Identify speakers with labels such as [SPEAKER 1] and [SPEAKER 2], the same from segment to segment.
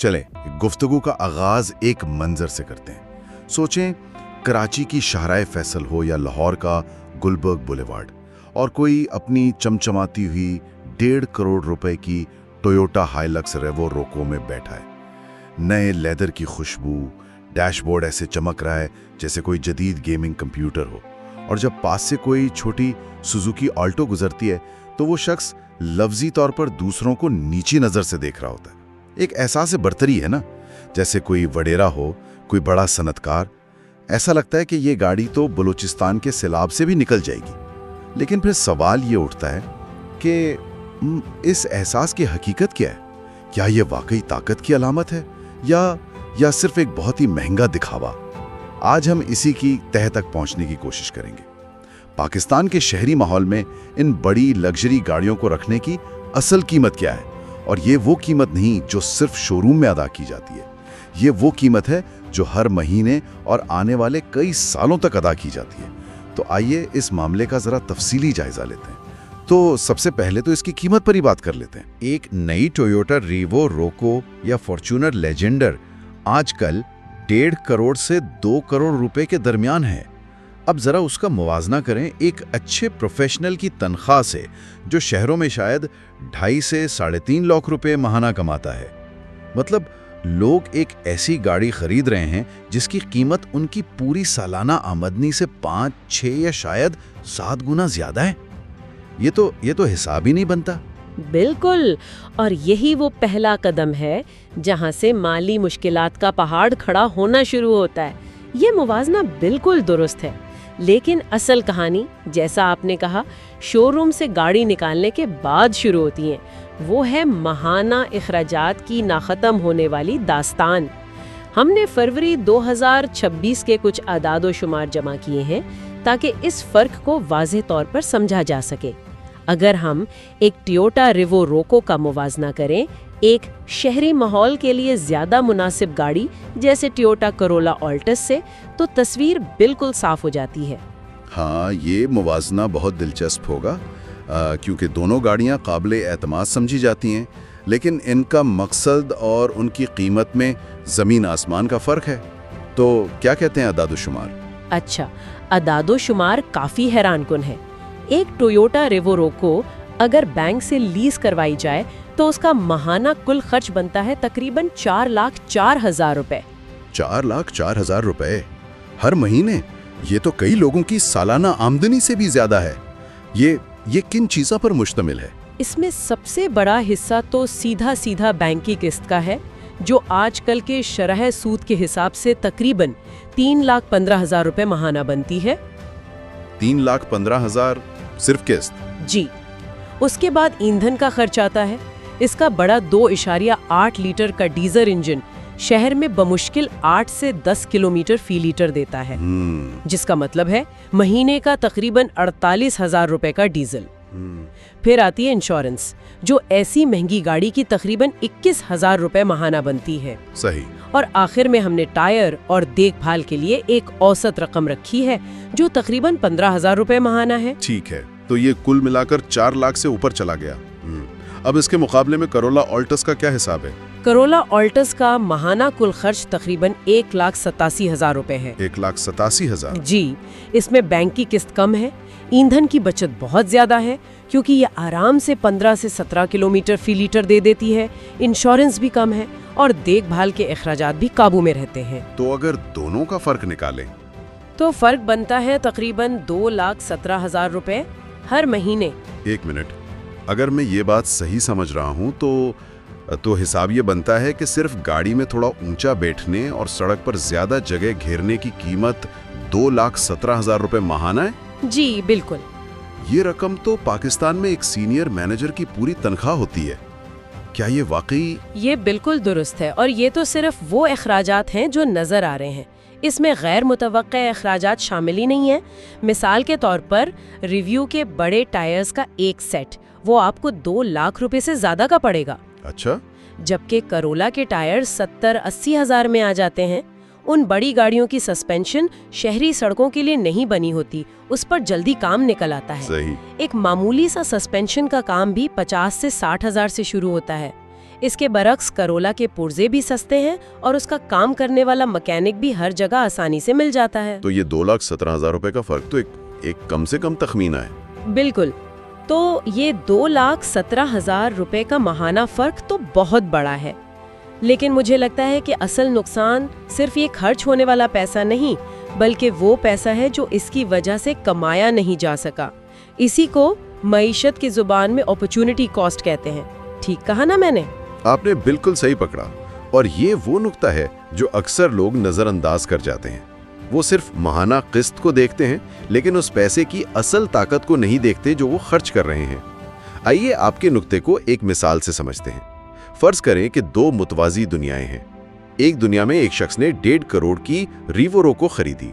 [SPEAKER 1] चलें, गुफ्तगू का आगाज एक मंजर से करते हैं। सोचें कराची की शाहराए फैसल हो या लाहौर का गुलबर्ग बुलेवार्ड, और कोई अपनी चमचमाती हुई 1.5 करोड़ रुपए की टोयोटा हाइलक्स रेवो रोको में बैठा है। नए लेदर की खुशबू, डैशबोर्ड ऐसे चमक रहा है जैसे कोई जदीद गेमिंग कंप्यूटर हो, और जब पास से कोई छोटी सुजुकी ऑल्टो गुजरती है तो वो शख्स लफ्जी तौर पर दूसरों को नीची नज़र से देख रहा होता है। एक एहसास बरतरी है ना, जैसे कोई वडेरा हो, कोई बड़ा सनतकार। ऐसा लगता है कि ये गाड़ी तो बलूचिस्तान के सैलाब से भी निकल जाएगी। लेकिन फिर सवाल ये उठता है कि इस एहसास की हकीकत क्या है? क्या ये वाकई ताकत की अलामत है या सिर्फ एक बहुत ही महंगा दिखावा? आज हम इसी की तह तक पहुंचने की कोशिश करेंगे। पाकिस्तान के शहरी माहौल में इन बड़ी लग्जरी गाड़ियों को रखने की असल कीमत क्या है? और ये वो कीमत नहीं जो सिर्फ शोरूम में अदा की जाती है, ये वो कीमत है जो हर महीने और आने वाले कई सालों तक अदा की जाती है। तो आइए इस मामले का जरा तफसीली जायजा लेते हैं। तो सबसे पहले तो इसकी कीमत पर ही बात कर लेते हैं।
[SPEAKER 2] एक नई टोयोटा रेवो रोको या फॉर्च्यूनर लेजेंडर आजकल 1.5 करोड़ से 2 करोड़ रुपए के दरमियान है। अब जरा उसका मुवाजना करें एक अच्छे प्रोफेशनल की तनख्वाह से, जो शहरों में शायद 2.5 से 3.5 लाख रुपए माहाना कमाता है। मतलब लोग एक ऐसी गाड़ी खरीद रहे हैं जिसकी कीमत उनकी पूरी सालाना आमदनी से 5, 6 या शायद 7 गुना ज्यादा है। ये तो हिसाब ही नहीं बनता।
[SPEAKER 3] बिल्कुल, और यही वो पहला कदम है जहां से माली मुश्किलात का पहाड़ खड़ा होना शुरू होता है। ये मुवाजना बिल्कुल दुरुस्त है, लेकिन असल कहानी, जैसा आपने कहा, शोरूम से गाड़ी निकालने के बाद शुरू होती है। वो है माहाना इखराजात की नाखत्म होने वाली दास्तान। हमने फरवरी 2026 के कुछ आदादो शुमार जमा किए हैं ताकि इस फर्क को वाज़ेह तौर पर समझा जा सके। अगर हम एक टोयोटा रेवो रोको का मुवाजना करें एक शहरी माहौल के लिए ज्यादा मुनासिब गाड़ी जैसे टोयोटा करोला ऑल्टस से, तो तस्वीर बिल्कुल साफ हो जाती है।
[SPEAKER 1] हाँ, ये मुवाजना बहुत दिलचस्प होगा, क्योंकि दोनों गाड़ियाँ काबिल एतमाद समझी जाती हैं, लेकिन इनका मकसद और उनकी कीमत में ज़मीन आसमान का फ़र्क है। तो क्या कहते हैं अदादो-शुमार?
[SPEAKER 3] अच्छा, अदादो-शुमार काफ़ी हैरानकुन है। एक टोयोटा रेवो रोको अगर बैंक से लीज करवाई जाए तो उसका माहाना कुल खर्च बनता है तकरीबन 4,04,000 रुपए।
[SPEAKER 1] 4,04,000 रुपए हर महीने? ये तो कई लोगों की सालाना आमदनी से भी ज्यादा है। ये किन चीज़ों पर मुश्तमिल है?
[SPEAKER 3] इसमें सबसे बड़ा हिस्सा तो सीधा बैंक की किस्त का है, जो आजकल के शरह सूद के हिसाब से तकरीबन 3,15,000 रुपए माहाना बनती है।
[SPEAKER 1] 3,15,000 सिर्फ किस्त?
[SPEAKER 3] जी। उसके बाद ईंधन का खर्च आता है। इसका बड़ा 2.8 लीटर का डीजल इंजन शहर में बमुश्किल 8 से 10 किलोमीटर फी लीटर देता है, जिसका मतलब है महीने का तकरीबन 48,000 रुपए का डीजल। फिर आती है इंश्योरेंस, जो ऐसी महंगी गाड़ी की तकरीबन 21,000 रुपए माहाना बनती है।
[SPEAKER 1] सही।
[SPEAKER 3] और आखिर में हमने टायर और देखभाल के लिए एक औसत रकम रखी है जो तकरीबन 15,000 रुपए माहाना है।
[SPEAKER 1] ठीक है, तो ये कुल मिलाकर 4 लाख से ऊपर चला गया। अब इसके मुकाबले में करोला ऑल्टस का क्या हिसाब है?
[SPEAKER 3] करोला ऑल्टस का माहाना कुल खर्च तकरीबन 1,87,000 रुपए है।
[SPEAKER 1] 1,87,000?
[SPEAKER 3] जी। इसमें बैंक की किस्त कम है, ईंधन की बचत बहुत ज्यादा है क्योंकि ये आराम से 15 से 17 किलोमीटर फी लीटर दे देती है, इंश्योरेंस भी कम है और देखभाल के अखराजात भी काबू में रहते हैं।
[SPEAKER 1] तो अगर दोनों का फर्क निकालें
[SPEAKER 3] तो फर्क बनता है तकरीबन 2,17,000 रुपए हर महीने।
[SPEAKER 1] एक मिनट, अगर मैं ये बात सही समझ रहा हूँ तो हिसाब ये बनता है कि सिर्फ गाड़ी में थोड़ा ऊंचा बैठने और सड़क पर ज्यादा जगह घेरने की कीमत 2,17,000 रुपए माहाना है?
[SPEAKER 3] जी बिल्कुल।
[SPEAKER 1] ये रकम तो पाकिस्तान में एक सीनियर मैनेजर की पूरी तनख्वाह होती है। क्या ये वाकई?
[SPEAKER 3] ये बिल्कुल दुरुस्त है, और ये तो सिर्फ वो अखराजात हैं जो नजर आ रहे हैं। इसमें गैर मुतवक्के अखराजात शामिल ही नहीं है। मिसाल के तौर पर रिव्यू के बड़े टायर्स का एक सेट, वो आपको 2 लाख रुपए से ज्यादा का पड़ेगा।
[SPEAKER 1] अच्छा।
[SPEAKER 3] जबकि करोला के टायर 70-80 हजार में आ जाते हैं। उन बड़ी गाड़ियों की सस्पेंशन शहरी सड़कों के लिए नहीं बनी होती, उस पर जल्दी काम निकल आता है।
[SPEAKER 1] सही।
[SPEAKER 3] एक मामूली सा सस्पेंशन का काम भी 50 से 60 हजार से शुरू होता है। इसके बरक्स करोला के पुर्जे भी सस्ते हैं और उसका काम करने वाला मैकेनिक भी हर जगह आसानी से मिल जाता है।
[SPEAKER 1] तो ये 2,17,000 रुपए का फर्क तो एक कम से कम तखमीना है।
[SPEAKER 3] बिल्कुल। तो ये 2,17,000 रुपए का माहाना फर्क तो बहुत बड़ा है, लेकिन मुझे लगता है कि असल नुकसान सिर्फ ये खर्च होने वाला पैसा नहीं, बल्कि वो पैसा है जो इसकी वजह से कमाया नहीं जा सका। इसी को मईशत की जुबान में अपॉर्चुनिटी कॉस्ट कहते हैं। ठीक कहा ना मैंने?
[SPEAKER 1] आपने बिल्कुल सही पकड़ा, और ये वो नुक्ता है जो अक्सर लोग नजरअंदाज कर जाते हैं। वो सिर्फ माहाना किस्त को देखते हैं, लेकिन उस पैसे की असल ताकत को नहीं देखते जो वो खर्च कर रहे हैं। आइए आपके नुक्ते को एक मिसाल से समझते हैं। फर्ज करें कि दो मुतवाजी दुनियाएं हैं। एक दुनिया में एक शख्स ने 1.5 करोड़ की रीवो रोको खरीदी।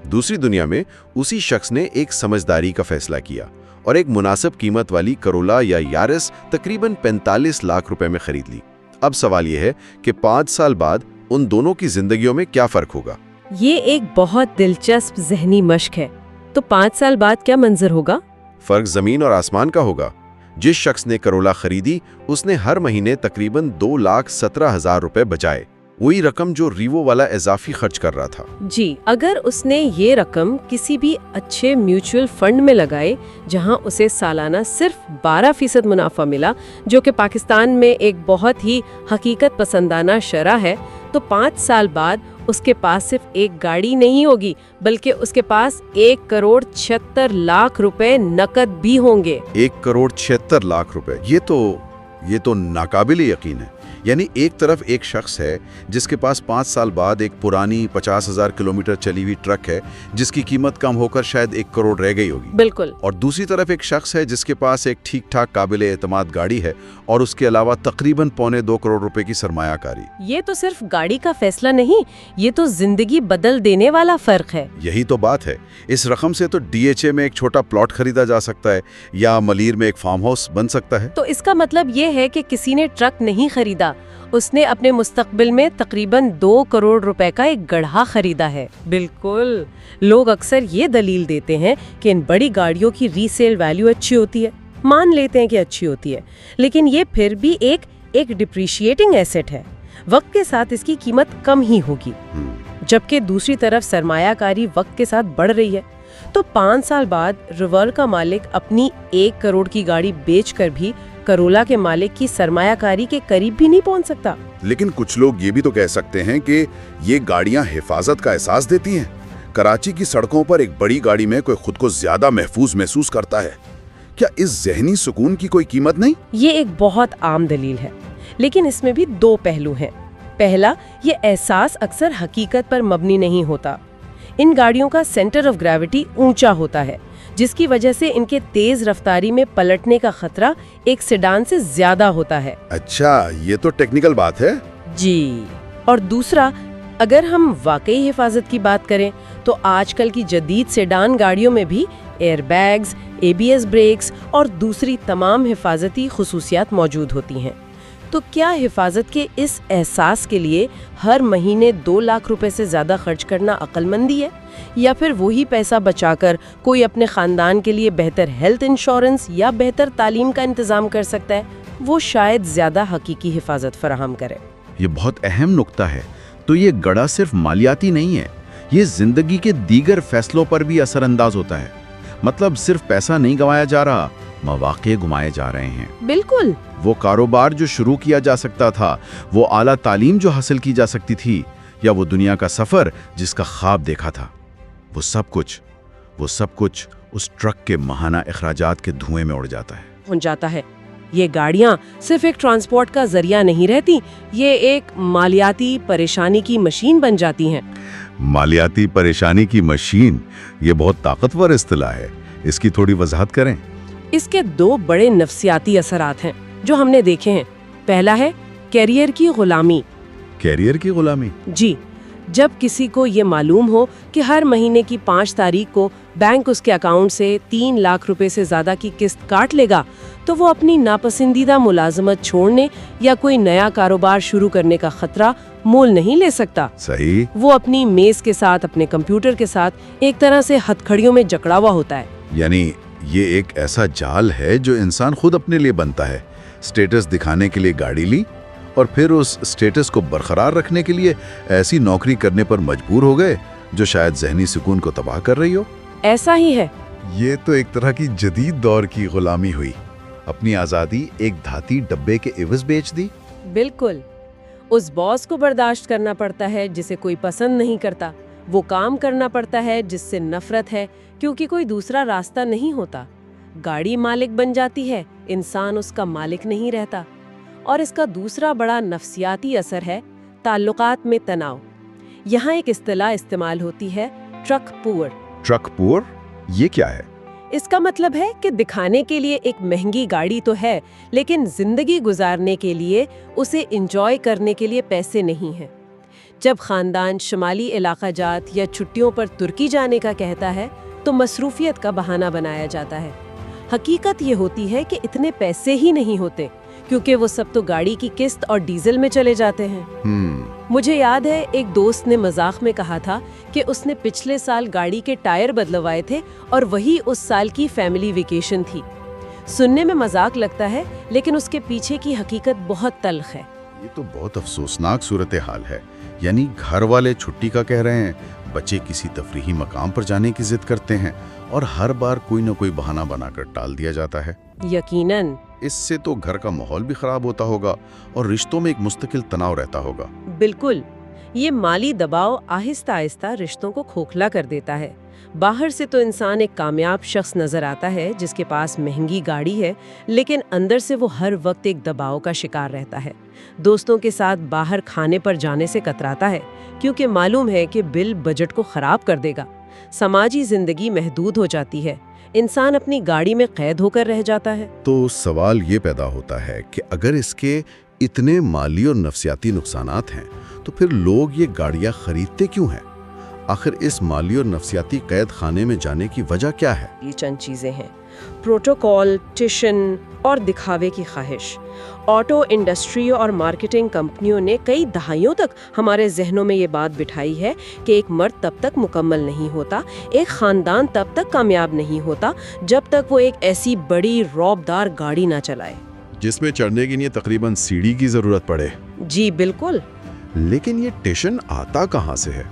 [SPEAKER 1] दूसरी दुनिया में उसी शख्स ने एक समझदारी का फैसला किया और एक मुनासिब कीमत वाली करोला या यारिस तकरीबन 45 लाख रुपए में खरीद ली। अब सवाल यह है कि 5 साल बाद उन दोनों की जिंदगियों में क्या फर्क होगा?
[SPEAKER 3] ये एक बहुत दिलचस्प जहनी मश्क है। तो 5 साल बाद क्या मंजर होगा?
[SPEAKER 1] फर्क जमीन और आसमान का होगा। जिस शख्स ने करोला खरीदी उसने हर महीने तकरीबन 2,17,000 रुपए बचाए, वही रकम जो रीवो वाला इजाफी खर्च कर रहा था।
[SPEAKER 3] जी, अगर उसने ये रकम किसी भी अच्छे म्यूचुअल फंड में लगाए जहां उसे सालाना सिर्फ 12% मुनाफा मिला, जो कि पाकिस्तान में एक बहुत ही हकीकत पसंदाना शरह है, तो 5 साल बाद उसके पास सिर्फ एक गाड़ी नहीं होगी, बल्कि उसके पास 1,76,00,000 रुपए नकद भी होंगे।
[SPEAKER 2] 1,76,00,000 रुपए, ये तो नाकाबिले यकीन है। यानी एक तरफ एक शख्स है जिसके पास 5 साल बाद एक पुरानी 50,000 किलोमीटर चली हुई ट्रक है जिसकी कीमत कम होकर शायद 1 करोड़ रह गई होगी।
[SPEAKER 3] बिल्कुल।
[SPEAKER 2] और दूसरी तरफ एक शख्स है जिसके पास एक ठीक ठाक काबिले एतमाद गाड़ी है और उसके अलावा तकरीबन 1.25 करोड़ रुपए की सरमायाकारी।
[SPEAKER 3] ये तो सिर्फ गाड़ी का फैसला नहीं, ये तो जिंदगी बदल देने वाला फर्क है।
[SPEAKER 2] यही तो बात है। इस रकम से तो DHA में एक छोटा प्लॉट खरीदा जा सकता है या मलीर में एक फार्म हाउस बन सकता है।
[SPEAKER 3] तो इसका मतलब ये है कि किसी ने ट्रक नहीं खरीदा, उसने अपने मुस्तकबिल में तकरीबन 2 करोड़ रुपए का एक गड्ढा खरीदा है। बिल्कुल। लोग अक्सर ये दलील देते हैं कि इन बड़ी गाड़ियों की रीसेल वैल्यू अच्छी होती है। मान लेते हैं कि अच्छी होती है, लेकिन ये फिर भी एक डिप्रिशिएटिंग एसेट है। वक्त के साथ इसकी कीमत कम ही होगी, जबकि दूसरी तरफ सरमायाकारी वक्त के साथ बढ़ रही है। तो 5 साल बाद रिवर का मालिक अपनी 1 करोड़ की गाड़ी बेचकर भी करोला के मालिक की सरमायाकारी के करीब भी नहीं पहुंच सकता।
[SPEAKER 1] लेकिन कुछ लोग ये भी तो कह सकते हैं कि ये गाड़ियां हिफाजत का एहसास देती हैं। कराची की सड़कों पर एक बड़ी गाड़ी में कोई खुद को ज्यादा महफूज महसूस करता है। क्या इस जहनी सुकून की कोई कीमत नहीं?
[SPEAKER 3] ये एक बहुत आम दलील है, लेकिन इसमें भी 2 पहलू हैं। पहला, ये एहसास अक्सर हकीकत पर मबनी नहीं होता। इन गाड़ियों का सेंटर ऑफ ग्रेविटी ऊंचा होता है, जिसकी वजह से इनके तेज रफ्तारी में पलटने का खतरा एक सेडान से ज्यादा होता है।
[SPEAKER 1] अच्छा, ये तो टेक्निकल बात है।
[SPEAKER 3] जी। और दूसरा, अगर हम वाकई हिफाजत की बात करें तो आजकल की जदीद सेडान गाड़ियों में भी एयरबैग्स, ABS ब्रेक्स और दूसरी तमाम हिफाजती खुसूसियात मौजूद होती हैं। तो क्या हिफाजत के इस एहसास के लिए हर महीने 2 लाख रुपए से ज्यादा खर्च करना अक्लमंदी है, या फिर वही पैसा बचाकर कोई अपने खानदान के लिए बेहतर हेल्थ इंश्योरेंस या बेहतर तालीम का इंतजाम कर सकता है? वो शायद ज्यादा हकीकी हिफाजत फराहम करे।
[SPEAKER 2] ये बहुत अहम नुक्ता है। तो ये गड़ा सिर्फ मालियाती नहीं है, ये जिंदगी के दीगर फैसलों पर भी असरअंदाज होता है। मतलब सिर्फ पैसा नहीं गंवाया जा रहा, मौके घुमाए जा रहे हैं।
[SPEAKER 3] बिल्कुल।
[SPEAKER 2] वो कारोबार जो शुरू किया जा सकता था, वो आला तालीम जो हासिल की जा सकती थी, या वो दुनिया का सफर जिसका ख्वाब देखा था, वो सब कुछ उस ट्रक के माहाना अखराजात के धुएं में उड़ जाता है।
[SPEAKER 3] ये गाड़ियां सिर्फ एक ट्रांसपोर्ट का जरिया नहीं रहती, ये एक मालियाती परेशानी की मशीन बन जाती हैं।
[SPEAKER 1] मालियाती परेशानी की मशीन, ये बहुत ताकतवर इस्तिलाह है। इसकी थोड़ी वजाहत करें।
[SPEAKER 3] इसके 2 बड़े नफ्सियाती असरात हैं जो हमने देखे हैं। पहला है कैरियर की गुलामी।
[SPEAKER 2] कैरियर की गुलामी?
[SPEAKER 3] जी। जब किसी को ये मालूम हो कि हर महीने की 5 तारीख को बैंक उसके अकाउंट से 3 लाख रुपए से ज्यादा की किस्त काट लेगा, तो वो अपनी नापसंदीदा मुलाजमत छोड़ने या कोई नया कारोबार शुरू करने का खतरा मोल नहीं ले सकता।
[SPEAKER 2] सही।
[SPEAKER 3] वो अपनी मेज के साथ, अपने कंप्यूटर के साथ एक तरह से हथकड़ियों में जकड़ा हुआ होता है।
[SPEAKER 2] यानी ये एक ऐसा जाल है जो इंसान खुद अपने लिए बनता है। स्टेटस दिखाने के लिए गाड़ी ली, और फिर उस स्टेटस को बरकरार रखने के लिए ऐसी नौकरी करने पर मजबूर हो गए जो शायद ज़हनी सुकून को तबाह कर रही हो।
[SPEAKER 3] ऐसा ही है।
[SPEAKER 2] ये तो एक तरह की जदीद दौर की गुलामी हुई। अपनी आज़ादी एक धाती डब्बे के एवज बेच दी।
[SPEAKER 3] बिल्कुल। उस बॉस को बर्दाश्त करना पड़ता है जिसे कोई पसंद नहीं करता, वो काम करना पड़ता है जिससे नफरत है क्योंकि कोई दूसरा रास्ता नहीं होता। गाड़ी मालिक बन जाती है, इंसान उसका मालिक नहीं रहता। और इसका दूसरा बड़ा नफ्सियाती असर है ताल्लुकात में तनाव। यहाँ एक इस्तिलाह इस्तेमाल होती है, ट्रक पुअर।
[SPEAKER 2] ट्रक पुअर, ये क्या है?
[SPEAKER 3] इसका मतलब है कि दिखाने के लिए एक महंगी गाड़ी तो है, लेकिन जिंदगी गुजारने के लिए, उसे एंजॉय करने के लिए पैसे नहीं हैं। जब खानदान शुमाली इलाका जात या छुट्टियों पर तुर्की जाने का कहता है तो मसरूफियत का बहाना बनाया जाता है। हकीकत ये होती है कि इतने पैसे ही नहीं होते, क्योंकि वो सब तो गाड़ी की किस्त और डीजल में चले जाते हैं। मुझे याद है एक दोस्त ने मजाक में कहा था कि उसने पिछले साल गाड़ी के टायर बदलवाए थे और वही उस साल की फैमिली वेकेशन थी। सुनने में मजाक लगता है, लेकिन उसके पीछे की हकीकत बहुत तल्ख है।
[SPEAKER 1] ये तो बहुत अफसोसनाक सूरत हाल है। यानी घर वाले छुट्टी का कह रहे हैं, बच्चे किसी तफरीही मकाम पर जाने की जिद करते हैं और हर बार कोई न कोई बहाना बनाकर टाल दिया जाता है।
[SPEAKER 3] यकीनन।
[SPEAKER 1] इससे तो घर का माहौल भी खराब होता होगा और रिश्तों में एक मुस्तकिल तनाव रहता होगा।
[SPEAKER 3] बिल्कुल। ये माली दबाव आहिस्ता आहिस्ता रिश्तों को खोखला कर देता है। बाहर से तो इंसान एक कामयाब शख्स नजर आता है जिसके पास महंगी गाड़ी है, लेकिन अंदर से वो हर वक्त एक दबाव का शिकार रहता है। दोस्तों के साथ बाहर खाने पर जाने से कतराता है क्योंकि मालूम है कि बिल बजट को खराब कर देगा। समाजी जिंदगी महदूद हो जाती है, इंसान अपनी गाड़ी में कैद होकर रह जाता है।
[SPEAKER 1] तो सवाल ये पैदा होता है कि अगर इसके इतने माली और नफसियाती नुकसानात हैं, तो फिर लोग ये गाड़ियां खरीदते क्यों हैं? आखिर इस माली और नफसियाती कैद खाने में जाने की वजह क्या है?
[SPEAKER 3] ये चंद चीजें हैं: प्रोटोकॉल, टिशन और दिखावे की ख्वाहिश। ऑटो इंडस्ट्री और मार्केटिंग कंपनियों ने कई दहाइयों तक हमारे जहनों में ये बात बिठाई है कि एक मर्द तब तक मुकम्मल नहीं होता, एक खानदान तब तक कामयाब नहीं होता, जब तक वो एक ऐसी बड़ी रौबदार गाड़ी ना चलाए
[SPEAKER 1] जिसमें चढ़ने के लिए तकरीबन सीढ़ी की जरूरत पड़े।
[SPEAKER 3] जी बिल्कुल।
[SPEAKER 1] लेकिन ये टिशन आता कहाँ से है?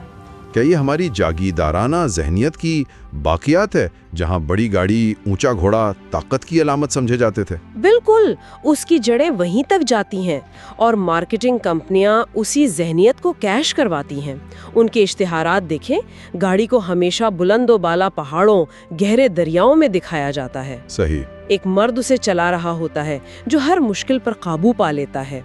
[SPEAKER 1] क्या ये हमारी जागीरदाराना जहनियत की बाकियात है, जहाँ बड़ी गाड़ी, ऊंचा घोड़ा ताकत की अलामत समझे जाते थे?
[SPEAKER 3] बिल्कुल, उसकी जड़ें वहीं तक जाती हैं और मार्केटिंग कंपनियां उसी जहनियत को कैश करवाती हैं। उनके इश्तिहारात देखें, गाड़ी को हमेशा बुलंदो बाला पहाड़ों, गहरे दरियाओं में दिखाया जाता है।
[SPEAKER 1] सही।
[SPEAKER 3] एक मर्द उसे चला रहा होता है जो हर मुश्किल पर काबू पा लेता है,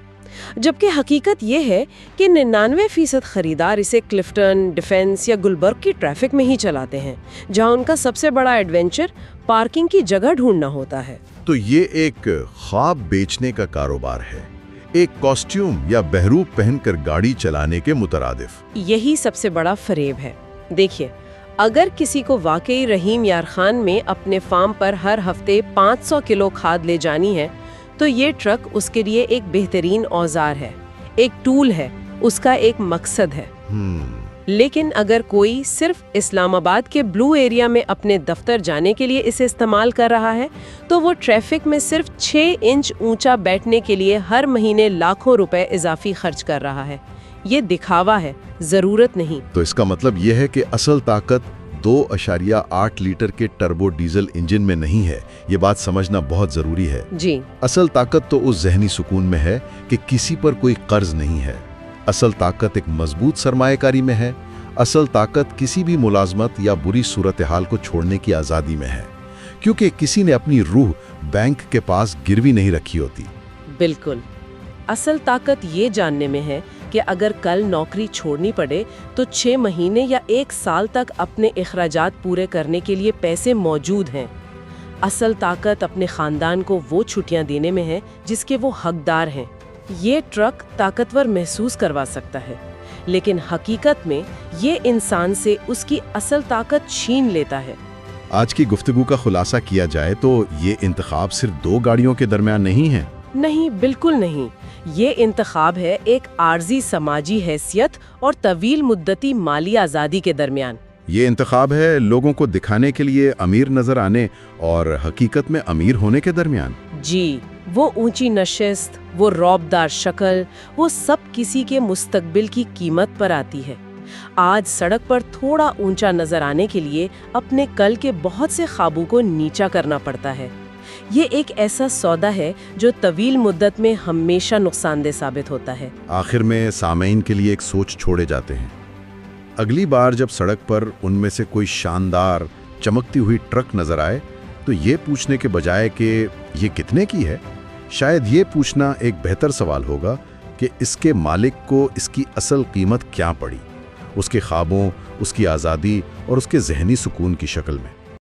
[SPEAKER 3] जबकि हकीकत ये है कि 99% खरीदार इसे क्लिफ्टन, डिफेंस या गुलबर्ग की ट्रैफिक में ही चलाते हैं, जहां उनका सबसे बड़ा एडवेंचर पार्किंग की जगह ढूंढना होता है।
[SPEAKER 1] तो ये एक ख्वाब बेचने का कारोबार है, एक कॉस्ट्यूम या बहरूप पहनकर गाड़ी चलाने के मुतरादिफ।
[SPEAKER 3] यही सबसे बड़ा फरेब है। देखिए, अगर किसी को वाकई रहीम यार खान में अपने फार्म पर हर हफ्ते 500 किलो खाद ले जानी है, तो ये ट्रक उसके लिए एक बेहतरीन औजार है, एक टूल है, उसका एक मकसद है। लेकिन अगर कोई सिर्फ इस्लामाबाद के ब्लू एरिया में अपने दफ्तर जाने के लिए इसे इस्तेमाल कर रहा है, तो वो ट्रैफिक में सिर्फ 6 इंच ऊंचा बैठने के लिए हर महीने लाखों रुपए इजाफी खर्च कर रहा है। ये दिखावा है, जरूरत नहीं।
[SPEAKER 1] तो इसका मतलब यह है कि असल ताकत 2.8 लीटर के टर्बो डीजल इंजन में नहीं है। ये बात समझना बहुत जरूरी है।
[SPEAKER 3] जी।
[SPEAKER 1] असल ताकत तो उस जहनी सुकून में है कि किसी पर कोई कर्ज नहीं है। असल ताकत एक मजबूत सरमाएकारी में है। असल ताकत किसी भी मुलाजमत या बुरी सूरत हाल को छोड़ने की आज़ादी में है, क्योंकि किसी ने अपनी रूह बैंक के पास गिरवी नहीं रखी होती।
[SPEAKER 3] बिल्कुल। असल ताकत ये जानने में है कि अगर कल नौकरी छोड़नी पड़े तो 6 महीने या 1 साल तक अपने इखराजात पूरे करने के लिए पैसे मौजूद हैं। असल ताकत अपने खानदान को वो छुट्टियां देने में है जिसके वो हकदार हैं। ये ट्रक ताकतवर महसूस करवा सकता है, लेकिन हकीकत में ये इंसान से उसकी असल ताकत छीन लेता है।
[SPEAKER 1] आज की गुफ्तगू का खुलासा किया जाए तो ये इंतखाब सिर्फ 2 गाड़ियों के दरमियान नहीं है।
[SPEAKER 3] नहीं, बिल्कुल नहीं। ये इंतखाब है एक आर्जी समाजी हैसियत और तवील मुद्दती माली आज़ादी के दरमियान।
[SPEAKER 1] ये इंतखाब है लोगों को दिखाने के लिए अमीर नजर आने और हकीकत में अमीर होने के दरमियान।
[SPEAKER 3] जी, وہ اونچی نشست، وہ رعبدار شکل، وہ سب کسی کے مستقبل کی قیمت پر آتی ہے۔ آج سڑک پر تھوڑا اونچا نظر آنے کے لیے اپنے کل کے بہت سے خوابوں کو نیچا کرنا پڑتا ہے۔ یہ ایک ایسا سودا ہے جو طویل مدت میں ہمیشہ نقصان دہ ثابت ہوتا ہے۔
[SPEAKER 2] آخر میں سامعین کے لیے ایک سوچ چھوڑے جاتے ہیں۔ اگلی بار جب سڑک پر ان میں سے کوئی شاندار چمکتی ہوئی ٹرک نظر آئے تو یہ پوچھنے کے بجائے کہ یہ کتنے کی ہے، شاید یہ پوچھنا ایک بہتر سوال ہوگا کہ اس کے مالک کو اس کی اصل قیمت کیا پڑی، اس کے خوابوں، اس کی آزادی اور اس کے ذہنی سکون کی شکل میں۔